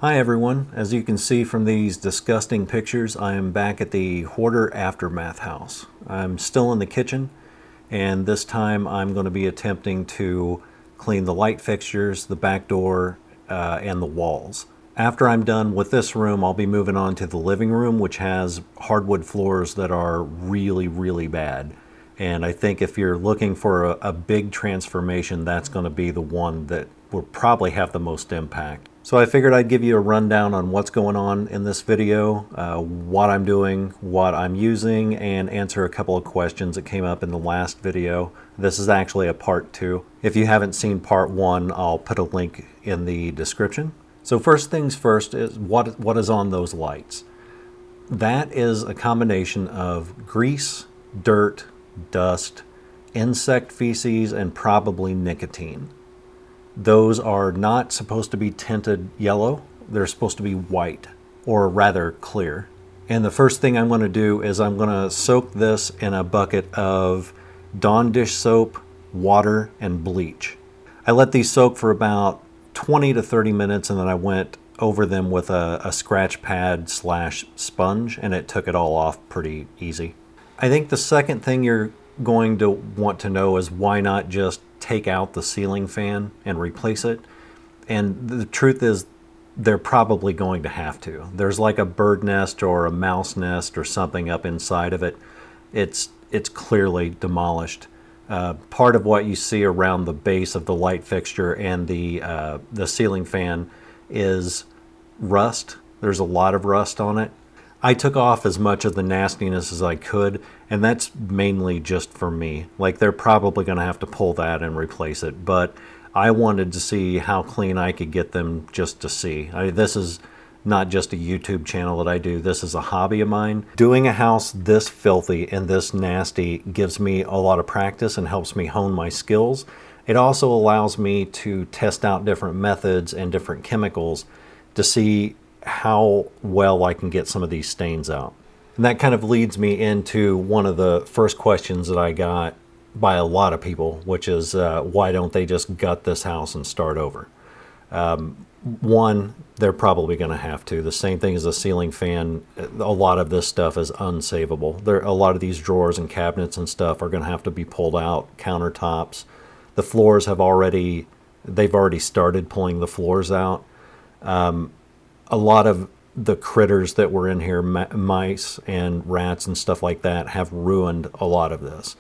Hi everyone, as you can see from these disgusting pictures, I am back at the Hoarder Aftermath house. I'm still in the kitchen, and this time I'm going to be attempting to clean the light fixtures, the back door, and the walls. After I'm done with this room, I'll be moving on to the living room, which has hardwood floors that are really bad. And I think if you're looking for a big transformation, that's going to be the one that will probably have the most impact. So I figured I'd give you a rundown on what's going on in this video, what I'm doing, what I'm using, and answer a couple of questions that came up in the last video. This is actually a part 2. If you haven't seen part 1, I'll put a link in the description. So first things first is what is on those lights. That is a combination of grease, dirt, dust, insect feces, and probably nicotine. Those are not supposed to be tinted yellow. They're supposed to be white, or rather clear. And the first thing I'm going to do is I'm going to soak this in a bucket of Dawn dish soap, water, and bleach. I let these soak for about 20 to 30 minutes, and then I went over them with a scratch pad / sponge, and it took it all off pretty easy. I think the second thing you're going to want to know is why not just take out the ceiling fan and replace it. And the truth is, they're probably going to have to. There's like a bird nest or a mouse nest or something up inside of it. It's clearly demolished. Part of what you see around the base of the light fixture and the ceiling fan is rust. There's a lot of rust on it. I took off as much of the nastiness as I could, and that's mainly just for me. Like, they're probably going to have to pull that and replace it, but I wanted to see how clean I could get them just to see. This is not just a YouTube channel that I do. This is a hobby of mine. Doing a house this filthy and this nasty gives me a lot of practice and helps me hone my skills. It also allows me to test out different methods and different chemicals to see how well I can get some of these stains out. And that kind of leads me into one of the first questions that I got by a lot of people, which is why don't they just gut this house and start over? One, they're probably going to have to. The same thing as a ceiling fan. A lot of this stuff is unsavable. A lot of these drawers and cabinets and stuff are going to have to be pulled out. Countertops. The floors they've already started pulling the floors out. A lot of the critters that were in here, mice and rats and stuff like that, have ruined a lot of this.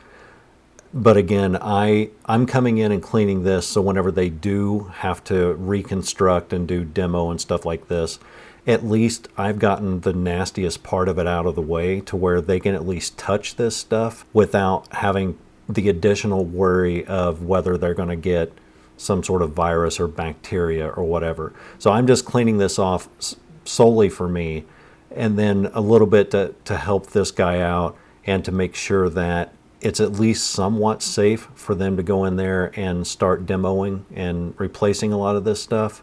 But again, I'm coming in and cleaning this, so whenever they do have to reconstruct and do demo and stuff like this, at least I've gotten the nastiest part of it out of the way to where they can at least touch this stuff without having the additional worry of whether they're going to get some sort of virus or bacteria or whatever. So I'm just cleaning this off solely for me, and then a little bit to help this guy out and to make sure that it's at least somewhat safe for them to go in there and start demoing and replacing a lot of this stuff.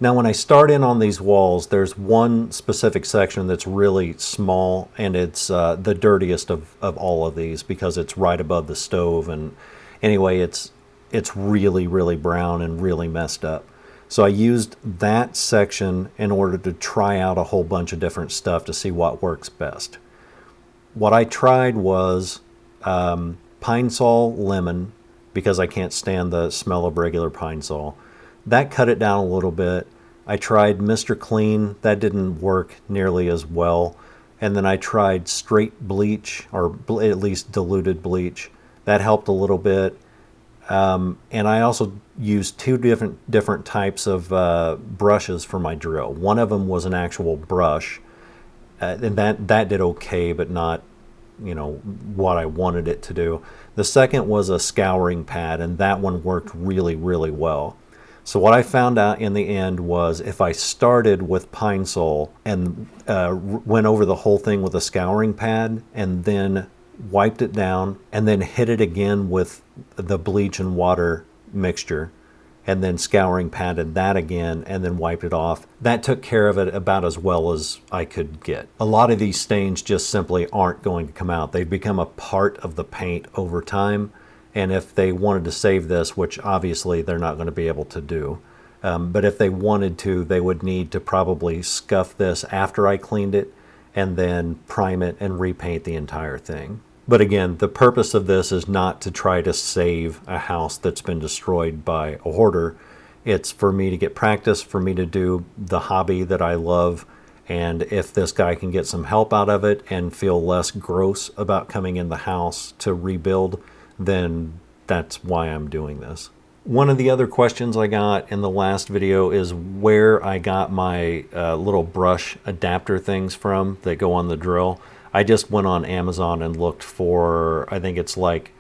Now when I start in on these walls, there's one specific section that's really small, and it's the dirtiest of all of these because it's right above the stove. And anyway, it's really, really brown and really messed up. So I used that section in order to try out a whole bunch of different stuff to see what works best. What I tried was pine sol lemon, because I can't stand the smell of regular pine sol. That cut it down a little bit. I tried Mr. Clean. That didn't work nearly as well. And then I tried straight bleach, or at least diluted bleach. That helped a little bit. And I also used two different types of brushes for my drill. One of them was an actual brush, and that did okay, but not, you know, what I wanted it to do. The second was a scouring pad, and that one worked really, really well. So what I found out in the end was if I started with pine sol and went over the whole thing with a scouring pad and then wiped it down and then hit it again with the bleach and water mixture and then scouring padded that again and then wiped it off, that took care of it about as well as I could get. A lot of these stains just simply aren't going to come out. They've become a part of the paint over time, and if they wanted to save this, which obviously they're not going to be able to do, but if they wanted to, they would need to probably scuff this after I cleaned it and then prime it and repaint the entire thing. But again, the purpose of this is not to try to save a house that's been destroyed by a hoarder. It's for me to get practice, for me to do the hobby that I love, and if this guy can get some help out of it and feel less gross about coming in the house to rebuild, then that's why I'm doing this. One of the other questions I got in the last video is where I got my little brush adapter things from that go on the drill. I just went on Amazon and looked for, I think it's like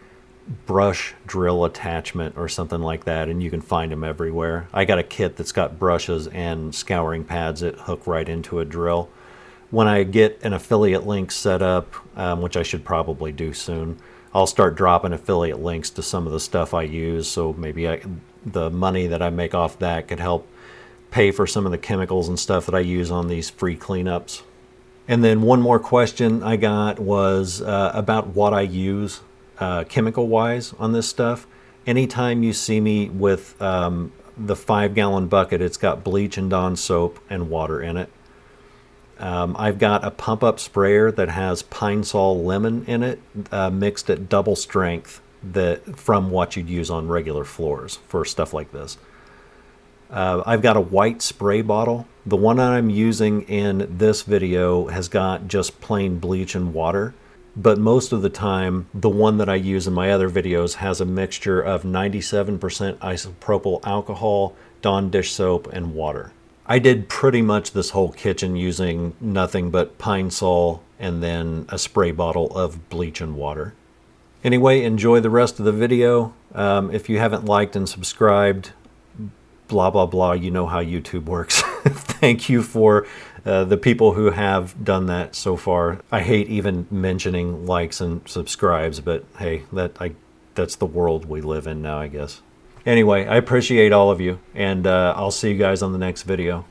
brush drill attachment or something like that, and you can find them everywhere. I got a kit that's got brushes and scouring pads that hook right into a drill. When I get an affiliate link set up, which I should probably do soon, I'll start dropping affiliate links to some of the stuff I use, so maybe the money that I make off that could help pay for some of the chemicals and stuff that I use on these free cleanups. And then one more question I got was about what I use chemical-wise on this stuff. Anytime you see me with the 5-gallon bucket, it's got bleach and Dawn soap and water in it. I've got a pump-up sprayer that has pine sol lemon in it, mixed at double strength from what you'd use on regular floors for stuff like this. I've got a white spray bottle. The one that I'm using in this video has got just plain bleach and water, but most of the time the one that I use in my other videos has a mixture of 97% isopropyl alcohol, Dawn dish soap, and water. I did pretty much this whole kitchen using nothing but pine sol and then a spray bottle of bleach and water. Anyway, enjoy the rest of the video. If you haven't liked and subscribed, blah, blah, blah, you know how YouTube works. Thank you for the people who have done that so far. I hate even mentioning likes and subscribes, but hey, that's the world we live in now, I guess. Anyway, I appreciate all of you, and I'll see you guys on the next video.